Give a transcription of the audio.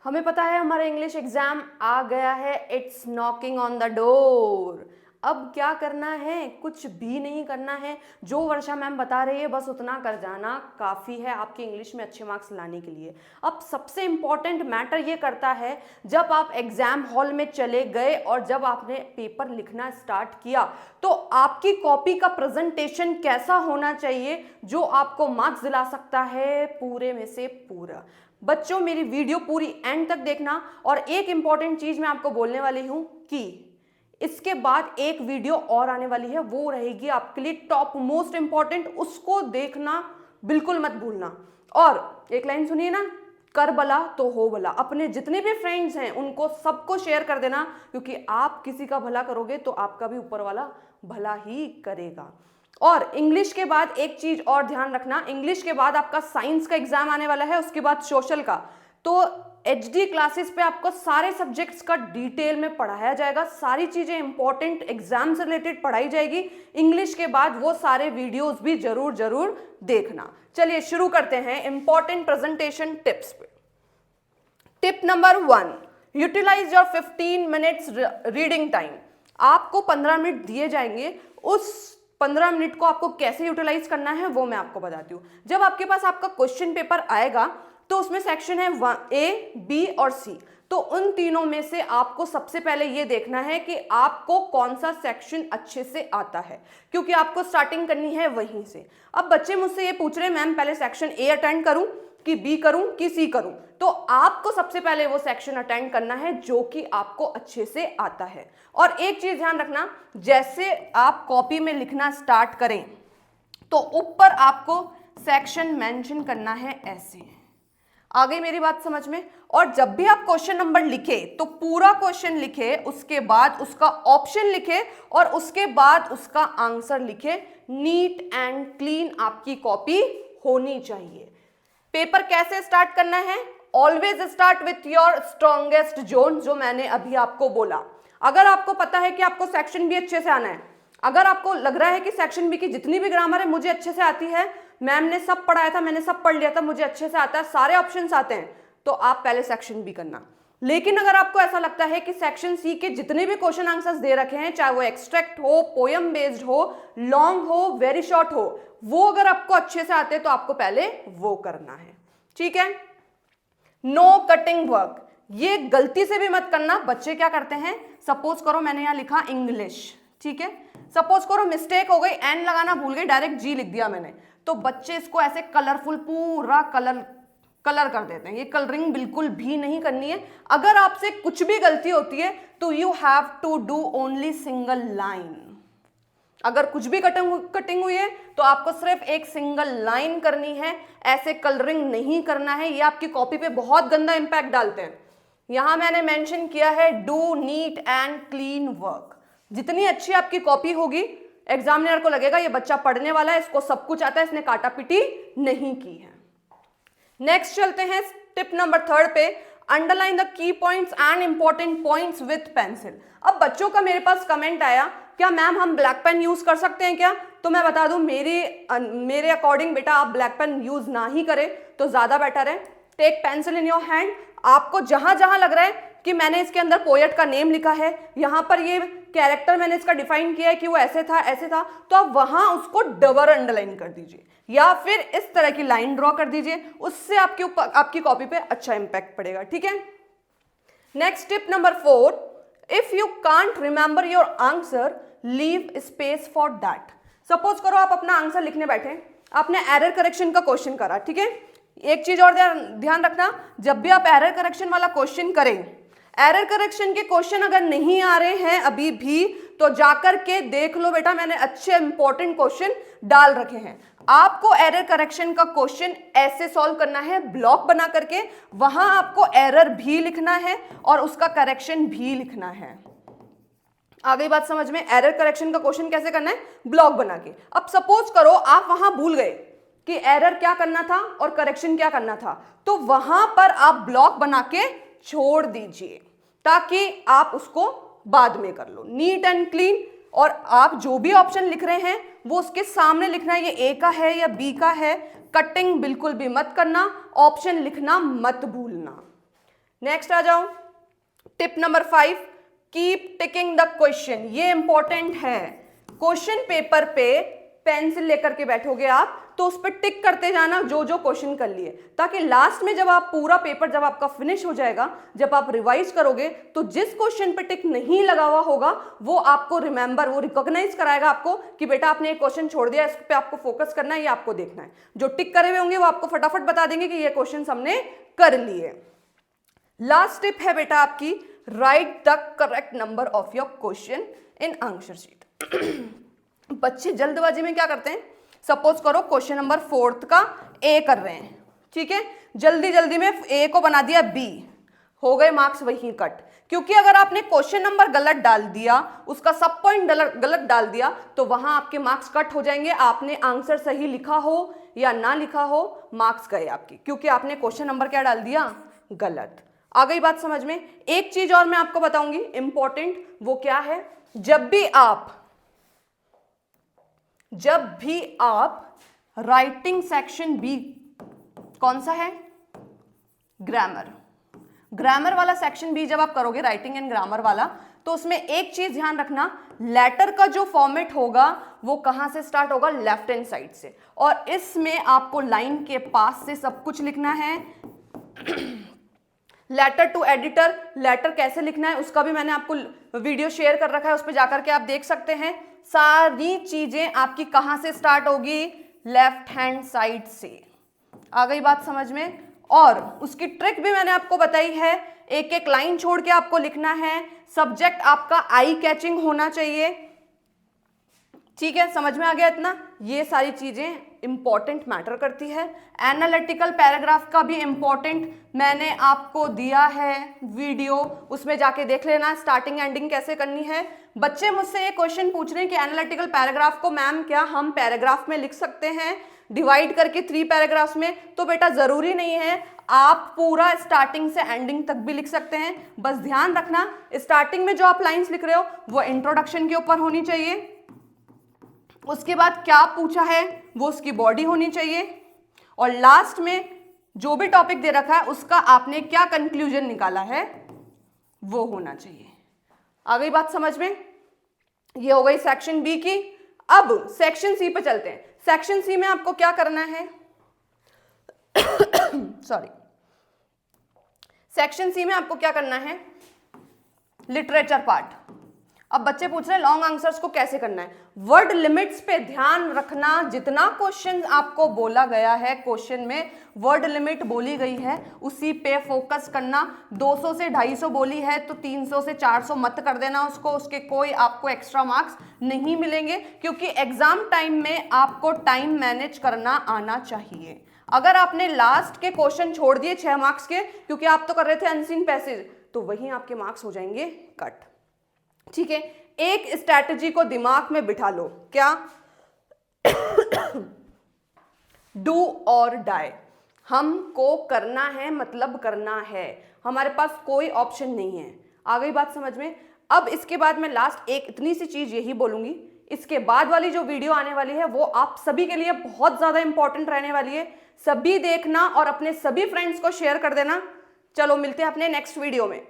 हमें पता है हमारा इंग्लिश एग्जाम आ गया है, it's knocking on the door. अब क्या करना है? कुछ भी नहीं करना है। जो वर्षा मैम बता रही है बस उतना कर जाना काफ़ी है आपकी इंग्लिश में अच्छे मार्क्स लाने के लिए। अब सबसे इम्पॉर्टेंट मैटर ये करता है, जब आप एग्जाम हॉल में चले गए और जब आपने पेपर लिखना स्टार्ट किया तो आपकी कॉपी का प्रेजेंटेशन कैसा होना चाहिए जो आपको मार्क्स दिला सकता है पूरे में से पूरा। बच्चों मेरी वीडियो पूरी एंड तक देखना। और एक इंपॉर्टेंट चीज मैं आपको बोलने वाली हूं कि इसके बाद एक वीडियो और आने वाली है, वो रहेगी आपके लिए टॉप मोस्ट इंपॉर्टेंट, उसको देखना बिल्कुल मत भूलना। और एक लाइन सुनिए ना, कर भला तो हो भला। अपने जितने भी फ्रेंड्स हैं उनको सबको शेयर कर देना, क्योंकि आप किसी का भला करोगे तो आपका भी ऊपर वाला भला ही करेगा। और इंग्लिश के बाद एक चीज और ध्यान रखना, इंग्लिश के बाद आपका साइंस का एग्जाम आने वाला है, उसके बाद सोशल का। तो एचडी क्लासेस पे आपको सारे सब्जेक्ट्स का डिटेल में पढ़ाया जाएगा, सारी चीजें इंपॉर्टेंट एग्जाम से रिलेटेड पढ़ाई जाएगी। इंग्लिश के बाद वो सारे वीडियोस भी जरूर जरूर देखना। चलिए शुरू करते हैं इंपॉर्टेंट प्रेजेंटेशन टिप्स पे। Tip number 1, utilise your 15 minutes reading time. आपको 15 मिनट दिए जाएंगे, उस 15 मिनट को आपको कैसे यूटिलाइज करना है वो मैं आपको बताती हूँ। जब आपके पास आपका क्वेश्चन पेपर आएगा तो उसमें सेक्शन है ए, बी और सी। तो उन तीनों में से आपको सबसे पहले ये देखना है कि आपको कौन सा सेक्शन अच्छे से आता है, क्योंकि आपको स्टार्टिंग करनी है वहीं से। अब बच्चे मुझसे ये पूछ रहे हैं मैम पहले सेक्शन ए अटेंड करूं कि बी करूं कि सी करूं, तो आपको सबसे पहले वो सेक्शन अटेंड करना है जो कि आपको अच्छे से आता है। और एक चीज ध्यान रखना, जैसे आप कॉपी में लिखना स्टार्ट करें तो ऊपर आपको सेक्शन मेंशन करना है ऐसे। आ गई मेरी बात समझ में? और जब भी आप क्वेश्चन नंबर लिखे तो पूरा क्वेश्चन लिखे, उसके बाद उसका ऑप्शन लिखे और उसके बाद उसका आंसर लिखे। नीट एंड क्लीन आपकी कॉपी होनी चाहिए। पेपर कैसे स्टार्ट करना है? Always start with your strongest zone, जो मैंने अभी आपको बोला। अगर आपको पता है कि आपको सेक्शन बी अच्छे से आना है, अगर आपको लग रहा है कि सेक्शन बी की जितनी भी ग्रामर है मुझे अच्छे से आती है, मैम ने सब पढ़ाया था, मैंने सब पढ़ लिया था, मुझे अच्छे से आता है, सारे ऑप्शंस आते हैं, तो आप पहले सेक्शन बी करना। लेकिन अगर आपको ऐसा लगता है कि सेक्शन सी के जितने भी क्वेश्चन आंसर्स दे रखे हैं, चाहे वो एक्सट्रैक्ट हो, पोयम बेस्ड हो, लॉन्ग हो, वेरी शॉर्ट हो, वो अगर आपको अच्छे से आते हैं तो आपको पहले वो करना है। ठीक है? नो कटिंग वर्क, ये गलती से भी मत करना। बच्चे क्या करते हैं, सपोज करो मैंने यहां लिखा इंग्लिश, ठीक है, सपोज करो मिस्टेक हो गई, एन लगाना भूल गई, डायरेक्ट जी लिख दिया मैंने, तो बच्चे इसको ऐसे कलरफुल पूरा कलर कर देते हैं। ये कलरिंग बिल्कुल भी नहीं करनी है। अगर आपसे कुछ भी गलती होती है तो you have to do only single line. अगर कुछ भी कटिंग हुई है तो आपको सिर्फ एक सिंगल लाइन करनी है, ऐसे कलरिंग नहीं करना है। ये आपकी कॉपी पे बहुत गंदा इंपैक्ट डालते हैं। यहां मैंने मेंशन किया है do neat and clean work. जितनी अच्छी आपकी कॉपी होगी, एग्जामिनर को लगेगा ये बच्चा पढ़ने वाला है, इसको सब कुछ आता है, इसने काटा पिटी नहीं की है। नेक्स्ट चलते हैं टिप नंबर 3 पे, underline the key points and important points with pencil. अब बच्चों का मेरे पास कमेंट आया, क्या मैम हम ब्लैक पेन यूज कर सकते हैं क्या? तो मैं बता दूं, मेरे अकॉर्डिंग बेटा आप ब्लैक पेन यूज ना ही करें तो ज्यादा बेटर है। Take pencil in your hand. आपको जहां जहां लग रहा है कि मैंने इसके अंदर पोएट का नेम लिखा है, यहां पर ये कैरेक्टर मैंने इसका डिफाइन किया है कि वो ऐसे था, तो आप वहां उसको डबल अंडरलाइन कर दीजिए या फिर इस तरह की लाइन ड्रॉ कर दीजिए। उससे आपकी कॉपी पे अच्छा इंपैक्ट पड़ेगा। ठीक है? Next tip number 4, if you can't remember your answer leave space for that. Suppose करो आप अपना आंसर लिखने बैठे, आपने एरर करेक्शन का क्वेश्चन करा, ठीक है? एक चीज और ध्यान रखना, जब भी आप एरर करेक्शन वाला क्वेश्चन करें, एरर करेक्शन के क्वेश्चन अगर नहीं आ रहे हैं अभी भी तो जाकर के देख लो बेटा, मैंने अच्छे इंपॉर्टेंट क्वेश्चन डाल रखे हैं। आपको एरर करेक्शन का क्वेश्चन ऐसे सॉल्व करना है, ब्लॉक बना करके, वहां आपको एरर भी लिखना है और उसका करेक्शन भी लिखना है। आ गई बात समझ में? एरर करेक्शन का क्वेश्चन कैसे करना है? ब्लॉक बना के। अब सपोज करो आप वहां भूल गए कि एरर क्या करना था और करेक्शन क्या करना था, तो वहां पर आप ब्लॉक बना के छोड़ दीजिए ताकि आप उसको बाद में कर लो। Neat and clean. और आप जो भी ऑप्शन लिख रहे हैं वो उसके सामने लिखना है, ये ए का है या बी का है। कटिंग बिल्कुल भी मत करना, ऑप्शन लिखना मत भूलना। नेक्स्ट आ जाओ, tip number 5, keep ticking the question. ये इंपॉर्टेंट है। क्वेश्चन पेपर पे पेंसिल लेकर के बैठोगे आप तो उस पर टिक करते जाना जो जो क्वेश्चन कर लिए, ताकि लास्ट में जब आप पूरा पेपर जब आपका फिनिश हो जाएगा, जब आप रिवाइज करोगे तो जिस क्वेश्चन पे टिक नहीं लगा हुआ होगा वो आपको रिमेंबर, वो रिकॉग्नाइज कराएगा आपको कि बेटा आपने एक क्वेश्चन छोड़ दिया, इस पे आपको फोकस करना है, ये आपको देखना है। जो टिक करे हुए होंगे वो आपको फटाफट बता देंगे कि ये क्वेश्चन हमने कर लिए। लास्ट टिप है बेटा आपकी, right the correct number of your question in answer sheet. बच्चे जल्दबाजी में क्या करते हैं, सपोज करो क्वेश्चन नंबर 4 का ए कर रहे हैं, ठीक है, जल्दी जल्दी में ए को बना दिया बी, हो गए मार्क्स वहीं कट। क्योंकि अगर आपने क्वेश्चन नंबर गलत डाल दिया, उसका सब पॉइंट गलत डाल दिया, तो वहां आपके मार्क्स कट हो जाएंगे। आपने आंसर सही लिखा हो या ना लिखा हो, मार्क्स गए आपके, क्योंकि आपने क्वेश्चन नंबर क्या डाल दिया, गलत। आ गई बात समझ में। एक चीज और मैं आपको बताऊंगी इंपॉर्टेंट, वो क्या है, जब भी आप राइटिंग सेक्शन बी, कौन सा है, ग्रामर वाला सेक्शन बी जब आप करोगे, राइटिंग एंड ग्रामर वाला, तो उसमें एक चीज ध्यान रखना, लेटर का जो फॉर्मेट होगा वो कहां से स्टार्ट होगा, लेफ्ट हैंड साइड से, और इसमें आपको लाइन के पास से सब कुछ लिखना है। लेटर टू एडिटर, लेटर कैसे लिखना है उसका भी मैंने आपको वीडियो शेयर कर रखा है, उस पर जाकर के आप देख सकते हैं। सारी चीजें आपकी कहां से स्टार्ट होगी, लेफ्ट हैंड साइड से। आ गई बात समझ में। और उसकी ट्रिक भी मैंने आपको बताई है, एक एक लाइन छोड़ के आपको लिखना है, सब्जेक्ट आपका आई कैचिंग होना चाहिए, ठीक है, समझ में आ गया इतना। ये सारी चीजें इंपॉर्टेंट मैटर करती है। एनालिटिकल पैराग्राफ का भी इंपॉर्टेंट मैंने आपको दिया है वीडियो, उसमें जाके देख लेना स्टार्टिंग एंडिंग कैसे करनी है। बच्चे मुझसे ये क्वेश्चन पूछ रहे हैं कि एनालिटिकल पैराग्राफ को मैम क्या हम पैराग्राफ में लिख सकते हैं डिवाइड करके 3 पैराग्राफ्स में? तो बेटा जरूरी नहीं है, आप पूरा स्टार्टिंग से एंडिंग तक भी लिख सकते हैं। बस ध्यान रखना स्टार्टिंग में जो आप लाइंस लिख रहे हो वो इंट्रोडक्शन के ऊपर होनी चाहिए, उसके बाद क्या पूछा है वो उसकी बॉडी होनी चाहिए, और लास्ट में जो भी टॉपिक दे रखा है उसका आपने क्या कंक्लूजन निकाला है वो होना चाहिए। आ गई बात समझ में। ये हो गई सेक्शन बी की। अब सेक्शन सी पे चलते हैं। सेक्शन सी में आपको क्या करना है सॉरी, सेक्शन सी में आपको क्या करना है, लिटरेचर पार्ट। अब बच्चे पूछ रहे हैं लॉन्ग आंसर्स को कैसे करना है। वर्ड लिमिट्स पे ध्यान रखना, जितना क्वेश्चन आपको बोला गया है, क्वेश्चन में वर्ड लिमिट बोली गई है उसी पे फोकस करना। 200 से 250 बोली है तो 300 से 400 मत कर देना उसको, उसके कोई आपको एक्स्ट्रा मार्क्स नहीं मिलेंगे, क्योंकि एग्जाम टाइम में आपको टाइम मैनेज करना आना चाहिए। अगर आपने लास्ट के क्वेश्चन छोड़ दिए 6 मार्क्स के, क्योंकि आप तो कर रहे थे अनसीन पैसेज, तो वहीं आपके मार्क्स हो जाएंगे कट, ठीक है। एक स्ट्रैटेजी को दिमाग में बिठा लो, क्या, डू और डाई। हमको करना है मतलब करना है, हमारे पास कोई ऑप्शन नहीं है। आ गई बात समझ में। अब इसके बाद मैं लास्ट एक इतनी सी चीज यही बोलूंगी, इसके बाद वाली जो वीडियो आने वाली है वो आप सभी के लिए बहुत ज्यादा इंपॉर्टेंट रहने वाली है। सभी देखना और अपने सभी फ्रेंड्स को शेयर कर देना। चलो मिलते हैं अपने नेक्स्ट वीडियो में।